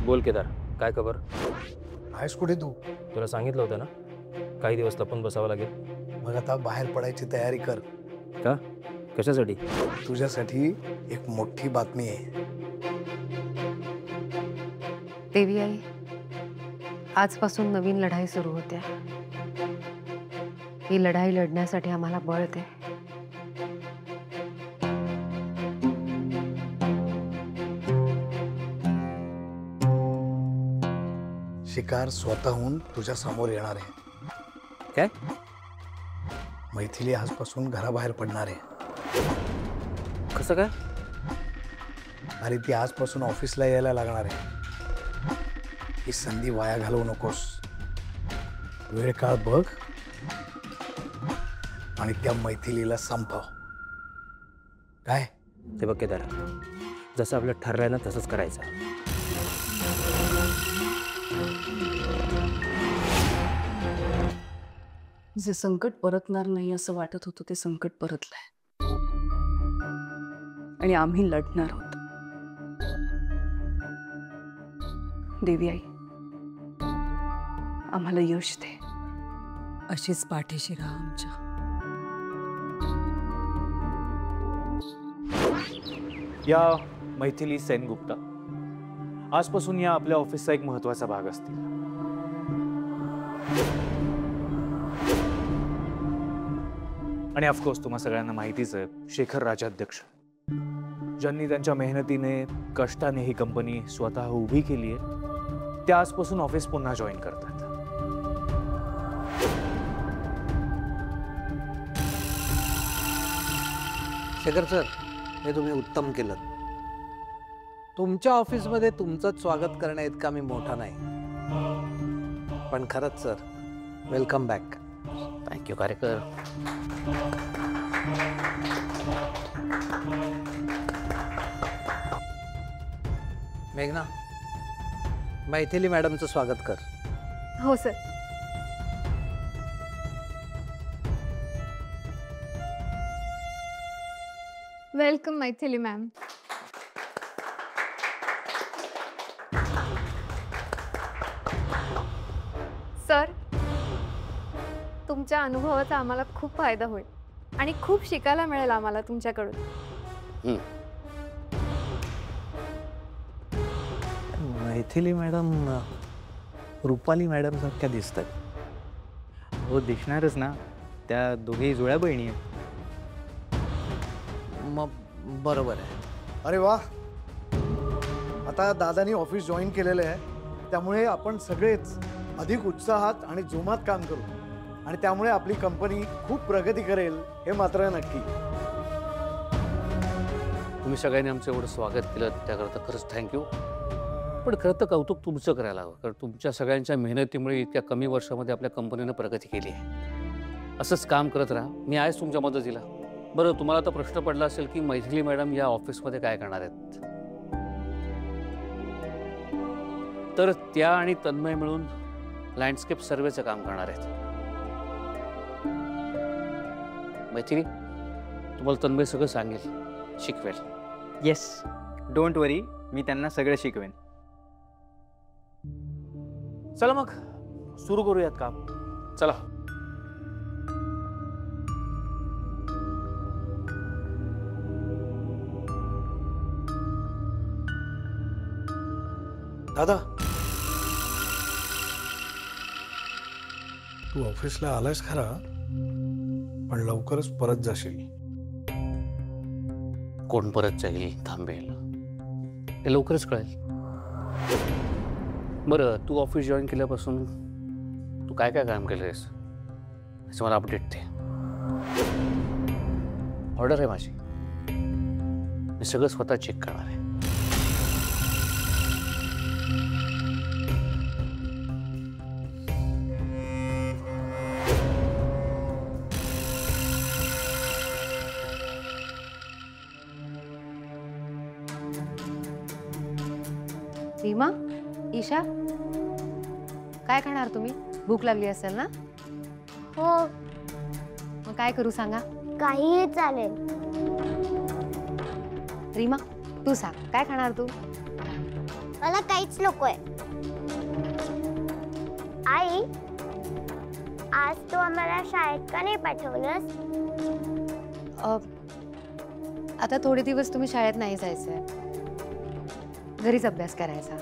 बोल केदार, काय खबर? आहेस कुठे तू? तुला सांगितलं होतं ना काही दिवस लपून बसावं लागेल. मग आता बाहेर पडायची तयारी कर. का? कशासाठी? तुझ्यासाठी एक मोठी बातमी आहे. देवी आई, आजपासून नवीन लढाई सुरू होते. ही लढाई लढण्यासाठी आम्हाला बळ दे. शिकार स्वतःहून तुझ्या समोर येणार आहे. काय? मैथिली आजपासून घराबाहेर पडणार आहे. कसं काय? अरे ती आजपासून ऑफिसला यायला लागणार आहे. ही संधी वाया घालवू नकोस. वेळ काळ बघ आणि त्या मैथिलीला संपव. काय? ते बघ केदार, जसं आपलं ठरलंय ना तसंच करायचं. जे संकट परतणार नाही असं वाटत होतं ते संकट परतलंय आणि आम्ही लढणार आहोत. देवी आई, आम्हाला यश दे. अशीच पाठीशी राहा आमच्या. या मैथिली सेनगुप्ता आजपासून या आपल्या ऑफिसचा एक महत्त्वाचा भाग असतील. आणि ऑफकोर्स तुम्हा सगळ्यांना माहितीच आहे, शेखर राजाध्यक्ष ज्यांनी त्यांच्या मेहनतीने कष्टाने ही कंपनी स्वतः उभी केली आहे, त्या आजपासून ऑफिस पुन्हा जॉईन करतात. शेखर सर, हे तुम्ही उत्तम केलं. तुमच्या ऑफिसमध्ये तुमचं स्वागत करण्या इतका मी मोठा नाही, पण खरंच सर, वेलकम बॅक. थँक्यू कार्यकर. मेघना, मैथिली मॅडमचं स्वागत कर. हो sir. Welcome Maithili ma'am. Sir, तुमच्या अनुभवाचा आम्हाला खूप फायदा होईल आणि खूप शिकायला मिळेल आम्हाला तुमच्याकडून. मैथिली मॅडम रुपाली मॅडम सारख्या दिसतात. हो, दिसणारच ना, त्या दोघेही जुळ्या बहिणी आहेत. मग बरोबर आहे. अरे वा, आता दादानी ऑफिस जॉईन केलेलं आहे, त्यामुळे आपण सगळेच अधिक उत्साहात आणि जोमात काम करू आणि त्यामुळे आपली कंपनी खूप प्रगती करेल, हे मात्र नक्की. तुम्ही सगळ्यांनी आमचं एवढं स्वागत केलं त्याकरता खरंच थँक्यू. पण खरं तर कौतुक तुमचं करायला हवं, कारण तुमच्या सगळ्यांच्या मेहनतीमुळे इतक्या कमी वर्षामध्ये आपल्या कंपनीनं प्रगती केली आहे. असंच काम करत राहा, मी आहेच तुमच्या मदतीला. बरं, तुम्हाला तर प्रश्न पडला असेल की मैथिली मॅडम या ऑफिसमध्ये काय करणार आहेत. तर त्या आणि तन्मय मिळून लँडस्केप सर्वेचं काम करणार आहेत. मैथिली, तुम्हाला तन्मय सगळं सांगेल, शिकवेल. येस, डोंट वरी, मी त्यांना सगळं शिकवेन. चला मग सुरू करूयात काम. चला. दादा, तू ऑफिसला आलायस खरा, पण लवकरच परत जाशील. कोण परत जाईल, थांबेल, ते लवकरच कळेल. बरं, तू ऑफिस जॉईन केल्यापासून तू काय काय काम केलंयस याचं मला अपडेट दे. ऑर्डर आहे माझी, मी सगळं स्वतः चेक करणार आहे. रीमा, ईशा, काय खाणार तुम्ही? भूक लागली असेल ना? हो. मग काय करू सांगा? काहीही चालेल. रीमा, तू सांग, काय खाणार तू? मला काहीच नकोय. आई, आज तू आम्हाला शाळेत का नाही पाठवलंस? आता थोडे दिवस तुम्ही शाळेत नाही जायचंय, घरीच अभ्यास करायचा.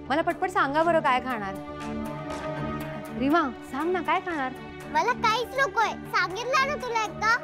मला पटपट सांगा बरं काय खाणार. रीमा सांग ना काय खाणार. मला काहीच नकोय, सांगितलं ना तुला एकदा.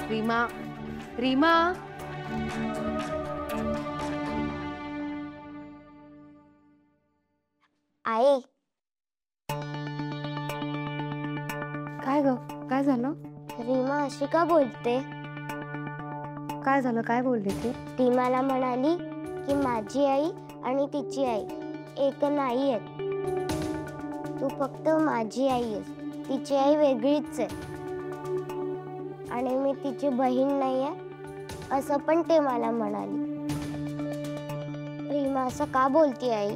रीमा, रीमा. आई, काय ग, काय झालं? रीमा अशी का बोलते? काय झालं, काय बोलली ती? ती मला म्हणाली की माझी आई आणि तिची आई एक नाही आहेत. तू फक्त माझी आई आहेस, तिची आई वेगळीच आहे. आणि मी तिची बहीण नाही आहे असं पण ते मला म्हणाली. रीमा असं का बोलती आई?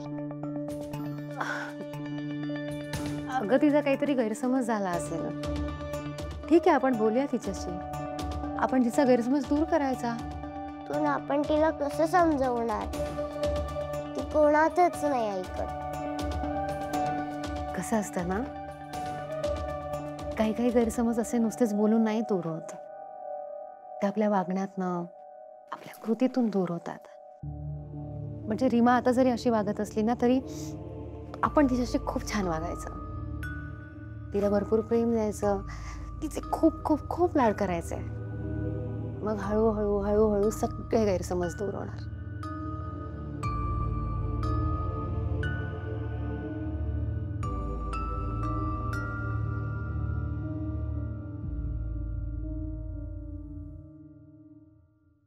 अगं तिचा काहीतरी गैरसमज झाला असेल. ठीक आहे, आपण बोलूया तिच्याशी. आपण तिचा गैरसमज दूर करायचा. पण आपण तिला कसं समजवणार? ती कोणाचंच नाही ऐकत. कसं असतं ना, काही काही गैरसमज असे नुसतेच बोलून नाही दूर होत. ते आपल्या वागण्यातनं, आपल्या कृतीतून दूर होतात. म्हणजे रीमा आता जरी अशी वागत असली ना, तरी आपण तिच्याशी खूप छान वागायचं. तिला भरपूर प्रेम द्यायचं, तिचे खूप खूप खूप लाड करायचे. मग हळूहळू हळूहळू सगळे गैरसमज दूर होणार.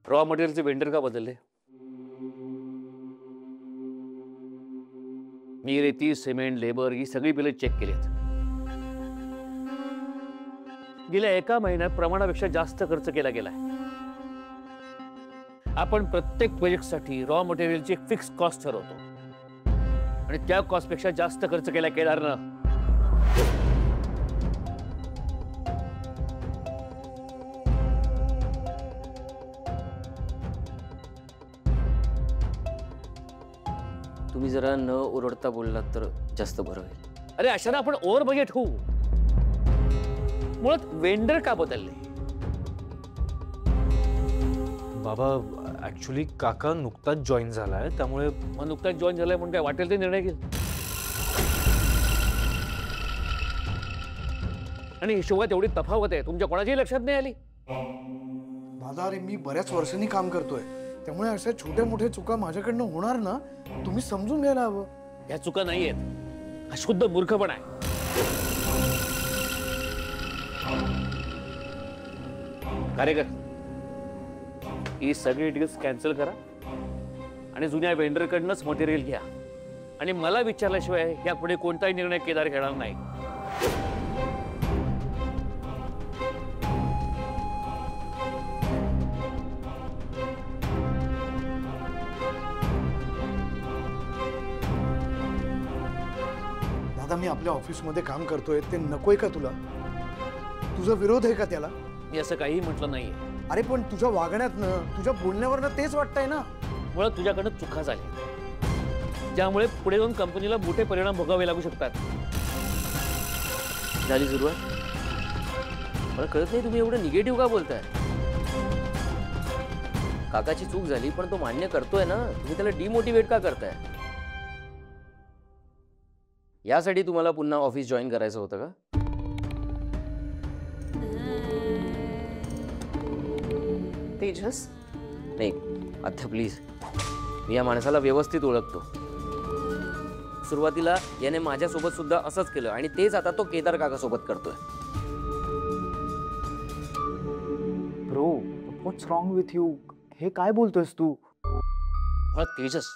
रॉ मटेरियलचे वेंडर का बदलले? मी रेती, सिमेंट, लेबर ही सगळी बिलं चेक केलीत. गेल्या एका महिन्यात प्रमाणापेक्षा जास्त खर्च केला गेलाय. आपण प्रत्येक प्रोजेक्टसाठी रॉ मटेरियलची एक फिक्स कॉस्ट ठरवतो आणि त्या कॉस्टपेक्षा जास्त खर्च केला केदारनं. तुम्ही जरा न ओरडता बोललात तर जास्त बरं होईल. अरे अशाने आपण ओव्हर बजेट होऊ. मुळात वेंडर का बदलले? बाबा ऍक्च्युली काका नुकताच जॉईन झालाय, त्यामुळे मग नुकताच जॉईन झालाय म्हणून काय वाटेल ते निर्णय घेईल. आणि हिशोबात एवढी तफावत आहे, तुमच्या कोणाच्याही लक्षात नाही आली? दादा, अरे मी बऱ्याच वर्षांनी काम करतोय, त्यामुळे अशा छोट्या मोठ्या चुका माझ्याकडनं होणार ना, तुम्ही समजून घ्यायला हवं. ह्या चुका नाही आहेत, हा शुद्ध मूर्खपणा आहे. कार्यकर, ही सगळी डील्स कॅन्सल करा आणि जुन्या वेंडरकडनंच मटेरियल घ्या. आणि मला विचारल्याशिवाय यापुढे कोणताही निर्णय केदार घेणार नाही. दादा, मी आपल्या ऑफिसमध्ये काम करतोय, ते नकोय का तुला? तुझा विरोध आहे का त्याला? मी असं काहीही म्हटलं नाहीये. अरे पण तुझ्या वागण्यातनं, तुझ्या बोलण्यावरनं तेच वाटतंय ना. मुळात तुझ्याकडनं चुका झाल्या, ज्यामुळे पुढे जाऊन कंपनीला मोठे परिणाम भोगावे लागू शकतात. झाली सुरुवात? मला कळत नाही तुम्ही एवढं निगेटिव्ह का बोलताय. काकाची चूक झाली पण तो मान्य करतोय ना, तुम्ही त्याला डिमोटिवेट का करताय? यासाठी तुम्हाला पुन्हा ऑफिस जॉईन करायचं होतं का? तेजस, नाही आत्या प्लीज, मी या माणसाला व्यवस्थित ओळखतो. सुरुवातीला याने माझ्यासोबत सुद्धा असंच केलं आणि तेच आता तो केदार काकासोबत करतोय. Bro, what's wrong with you? हे काय बोलतोयस तू? तेजस,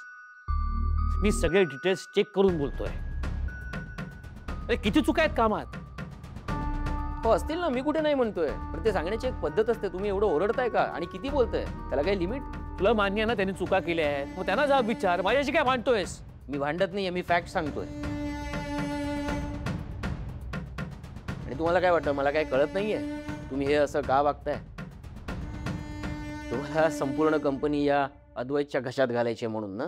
मी सगळे डिटेल्स चेक करून बोलतोय. अरे किती चुका आहेत कामात? हो असतील ना, मी कुठे नाही म्हणतोय, पण ते सांगण्याची एक पद्धत असते. तुम्ही एवढं ओरडताय का आणि किती बोलताय? त्याला काही लिमिट? तुला मान्य आहे ना त्यांनी चुका केल्या आहेत, मग त्यांना जाब विचार. माझ्याशी काय भांडतोयस? मी भांडत नाहीये, मी फॅक्ट सांगतोय. आणि तुम्हाला काय वाटतं मला काय कळत नाहीये? तुम्ही हे असं का वागताय? तुम्हाला संपूर्ण कंपनी या अद्वैतच्या घशात घालायची आहे म्हणून ना?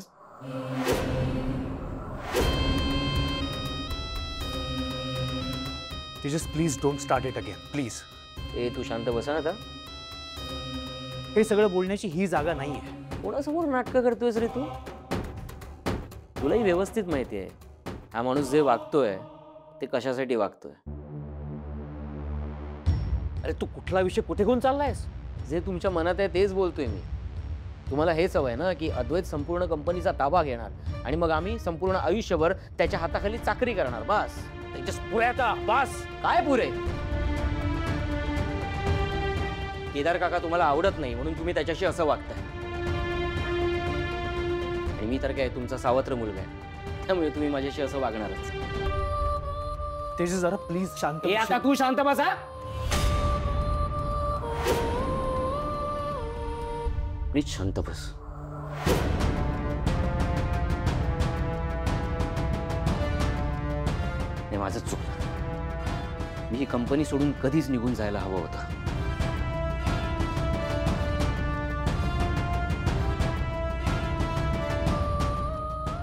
Tejas please don't start it again please. ए तू शांत बसा ना आता. हे सगळं बोलण्याची ही जागा नाही आहे. कोणासमोर नाटकं करतोयस रे तू? तुलाही व्यवस्थित माहिती आहे हा माणूस जे वागतोय ते कशासाठी वागतोय. अरे तू कुठला विषय कुठे घेऊन चाललायस? जे तुमच्या मनात आहे तेच बोलतोय मी. तुम्हाला हेच हवंय ना की अद्वैत संपूर्ण कंपनीचा ताबा घेणार आणि मग आम्ही संपूर्ण आयुष्यभर त्याच्या हाताखाली चाकरी करणार. बस त्याच्या पुरे आता बस. काय पुरे? केदार काका तुम्हाला आवडत नाही म्हणून तुम्ही त्याच्याशी असं वागताय. आणि मी तर काय तुमचा सावत्र मुलगा आहे त्यामुळे तुम्ही माझ्याशी असं वागणारच. तेजस जरा प्लीज शांत. आता तू शांत बसा. प्लीज शांत बस. हे माझं चुकलं. मी ही कंपनी सोडून कधीच निघून जायला हवं होतं.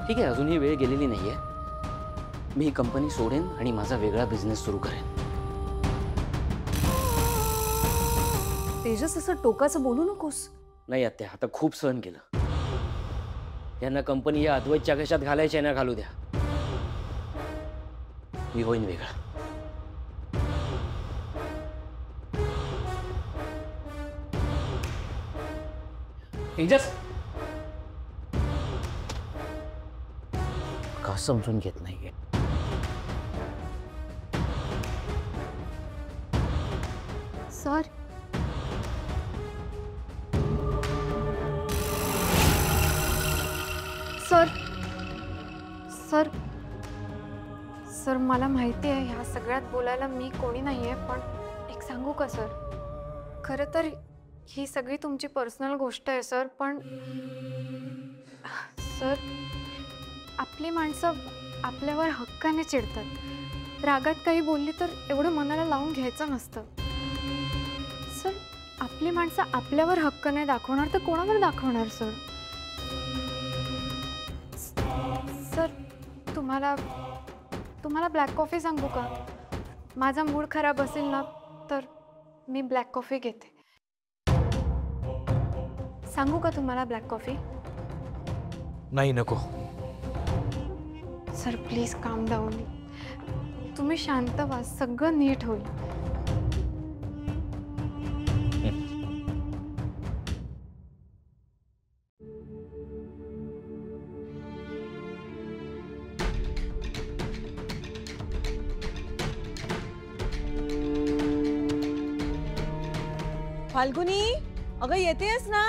ठीक आहे अजूनही वेळ गेलेली नाहीये. मी ही कंपनी सोडेन आणि माझा वेगळा बिझनेस सुरू करेन. तेजस असं टोकाचं बोलू नकोस. नाही आत्या आता खूप सहन केलं. यांना कंपनी या अद्वैतच्या घशात घालायच्या ना घालू द्या. मी होईन वेगळा. तेजस का समजून घेत नाहीये? सर सर सर सर मला माहिती आहे ह्या सगळ्यात बोलायला मी कोणी नाही आहे, पण एक सांगू का सर? खरं तर ही सगळी तुमची पर्सनल गोष्ट आहे सर, पण सर आपली माणसं आपल्यावर हक्काने चिडतात. रागात काही बोलली तर एवढं मनाला लावून घ्यायचं नसतं. सर आपली माणसं आपल्यावर हक्क नाही दाखवणार तर कोणावर दाखवणार सर? सर तुम्हाला ब्लॅक कॉफी सांगू का? माझा मूड खराब असेल ना तर मी ब्लॅक कॉफी घेते. सांगू का तुम्हाला ब्लॅक कॉफी? नाही नको. सर प्लीज काम डाऊन. तुम्ही शांत व्हा, सगळं नीट होईल. फाल्गुनी अगं येतेस ना?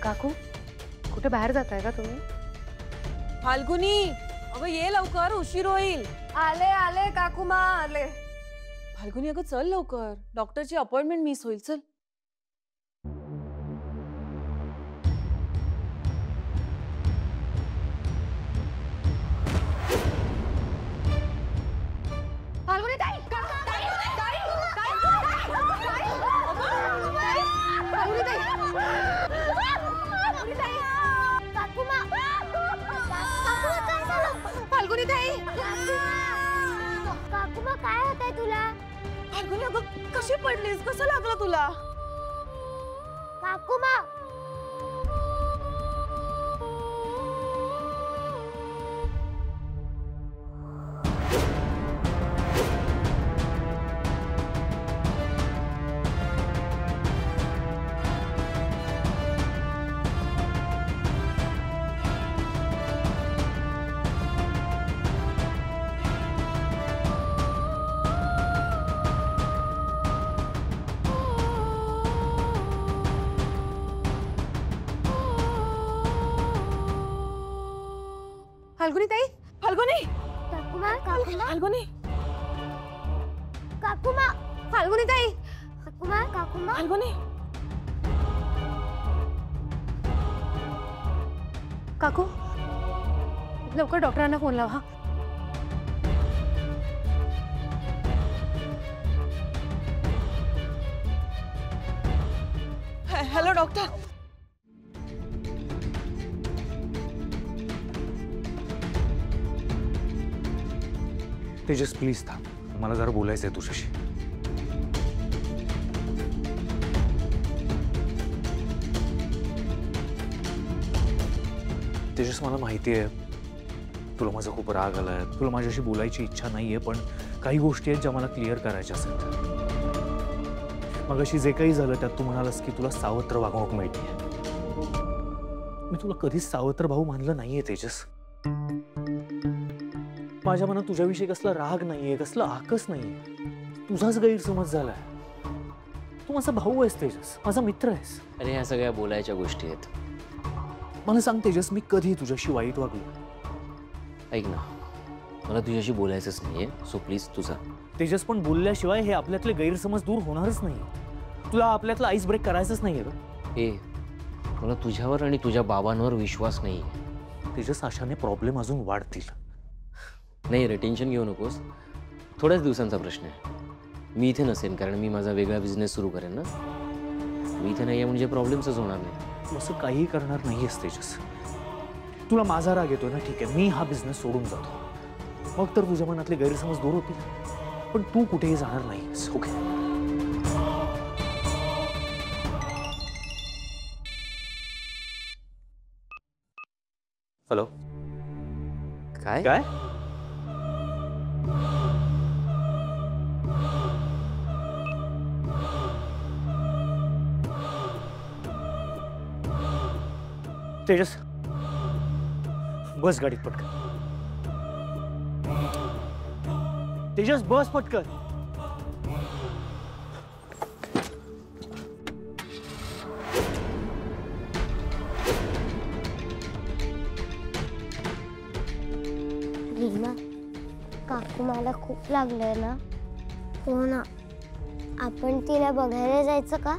काकू कुठे बाहेर जाताय का तुम्ही? फाल्गुनी अगं ये लवकर, उशीर होईल. आले आले काकूमा आले. फाल्गुनी अगं चल लवकर, डॉक्टरची अपॉइंटमेंट मिस होईल. चल. फाल्गुनी ताई फाल्गुनी ताई काकूमा काय होतंय तुला? फाल्गुनी अगं कशी पडलीस? कसं लागलं तुला? काकूमा फाल्गुनी ताई, फाल्गुनी काकूमा काकूमा फाल्गुनी काकूमा फाल्गुनी ताई, काकुमा काकुमा फाल्गुनी काकू लवकर डॉक्टरांना फोन लावा. Hello doctor. तेजस प्लीज थांब, मला जरा बोलायचं आहे तुझ्याशी. तेजस मला माहिती आहे तुला माझा खूप राग आलाय, तुला माझ्याशी बोलायची इच्छा नाहीये, पण काही गोष्टी आहेत ज्या मला क्लिअर करायच्या असतात. मगाशी जे काही झालं त्यात तू म्हणालास की तुला सावत्र वागणूक मिळते. मी तुला कधीच सावत्र भाऊ मानलं नाहीये तेजस. माझ्या मनात तुझ्याविषयी कसला राग नाहीये, कसला आकस नाहीये. तुझाच गैरसमज झालाय. तू माझा भाऊ आहेस तेजस, माझा मित्र आहेस. अरे ह्या सगळ्या बोलायच्या गोष्टी आहेत. मला सांग तेजस, मी कधी तुझ्याशी वाईट वागलो? ऐक ना, मला तुझ्याशी बोलायचंच नाहीये, सो प्लीज तुझा. तेजस, पण बोलल्याशिवाय हे आपल्यातले गैरसमज दूर होणारच नाही. तुला आपल्यातला आईस ब्रेक करायचंच नाहीये का? मला तुझ्यावर आणि तुझ्या बाबांवर विश्वास नाही. तेजस, अशाने प्रॉब्लेम अजून वाढतील. नाही रे, टेन्शन घेऊ नकोस. थोड्याच दिवसांचा प्रश्न आहे. मी इथे नसेन कारण मी माझा वेगळा बिझनेस सुरू करेन ना. मी इथे नाही आहे म्हणजे प्रॉब्लेम्सच होणार नाही. तू असं काही करणार नाहीयेस तेजस. तुला माझा राग येतोय ना, ठीक आहे, मी हा बिझनेस सोडून जातो. मग तर तुझ्या मनातले गैरसमज दूर होतील, पण तू कुठेही जाणार नाहीस. ओके? हॅलो. काय काय? तेजस, बस गाडीत पटकन. तेजस, बस पटकन. रीमा, काकू मला खूप लागलंय ना. हो ना, आपण तिला बघायला जायचं का?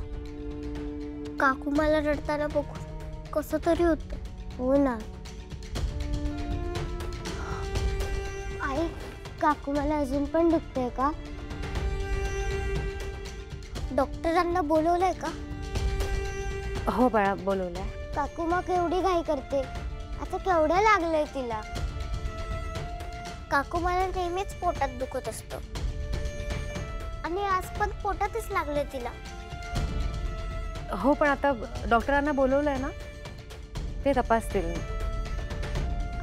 काकू मला रडताना बघू कसं तरी होतं. हो ना आई, काकू मला अजून पण दुखतंय का? डॉक्टरांना बोलवलंय का? हो बाळा, बोलवलंय. काकू मग एवढी घाई करते, आता केवढं लागलंय तिला? काकू मला नेहमीच पोटात दुखत असतं आणि आज पण पोटातच लागलंय तिला. हो, पण आता डॉक्टरांना बोलवलंय ना, ते तपासतील.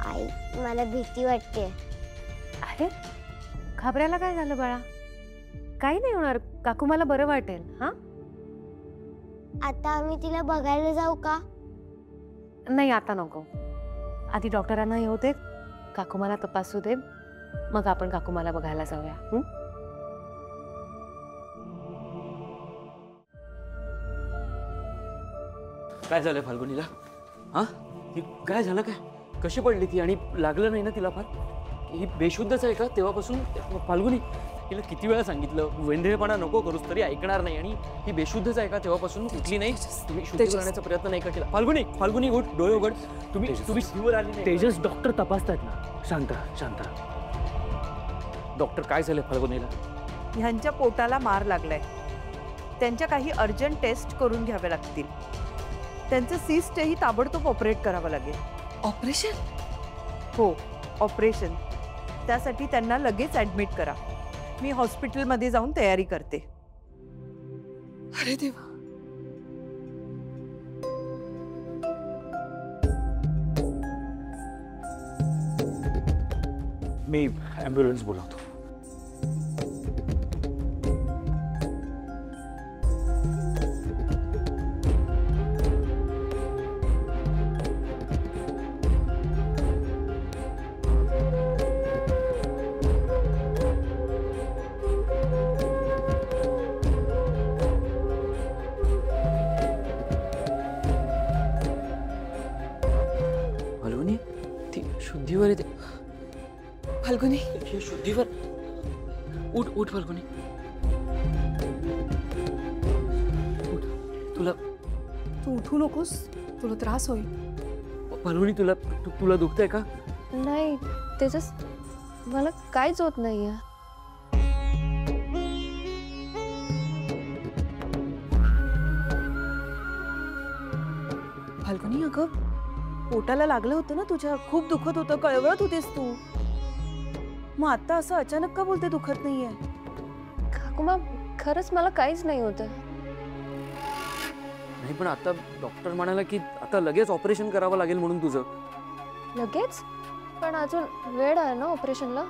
आई, मला भीती वाटते. अरे घाबरायला काय झालं बाळा? काही नाही होणार. काकू मला बरं वाटेल. हा, आता आम्ही तिला बघायला जाऊ का? नाही, आता नको. आधी डॉक्टरांना येऊ दे, काकू मला तपासू दे, मग आपण काकू मला बघायला जाऊया. काय झालं फाल्गुनीला? हा, काय झालं? काय कशी पडली ती? आणि लागलं नाही ना तिला फार? ही बेशुद्धच आहे का तेव्हापासून? फाल्गुनी, तिला किती वेळा सांगितलं वेंधळेपणा नको करूस, तरी ऐकणार नाही. आणि ही बेशुद्धच आहे का तेव्हापासून? उठली नाही? तुम्ही शुद्धी करण्याचा प्रयत्न नाही का केला? फाल्गुनी उठ, डोळे उघड. तुम्ही शिवर आली नाही? तेजस, डॉक्टर तपासतात ना. शांत शांत. डॉक्टर, काय झालं फाल्गुनीला? ह्यांच्या पोटाला मार लागलाय. त्यांच्या काही अर्जंट टेस्ट करून घ्याव्या लागतील. त्यांचं सिस्टही ताबडतोब ऑपरेट करावं लागेल. ऑपरेशन? हो, ऑपरेशन. त्यासाठी त्यांना लगेच ऍडमिट करा. मी हॉस्पिटलमध्ये जाऊन तयारी करते. अरे देवा. मी ॲम्ब्युलन्स बोलावतो. फाल्गुनी, ती शुद्धीवर येते. फाल्गुनी, शुद्धीवर. उठ फाल्गुनी. तुला तू उठू नकोस, तुला त्रास होईल. फाल्गुनी तुला तुला दुखतंय का? नाही तेजस, मला काहीच होत नाहीये. फाल्गुनी अगं पोटाला लागलं होतं ना तुझ्या, खूप दुखत होतं, कळवळत होतीस तू. मग आता असं अचानक का बोलते दुखत नाहीये? काकू मग खरंच मला काहीच नाही होत. नाही पण आता डॉक्टर म्हणाला की आता लगेच ऑपरेशन करावं लागेल म्हणून तुझं. लगेच? पण अजून वेळ आहे ना ऑपरेशनला.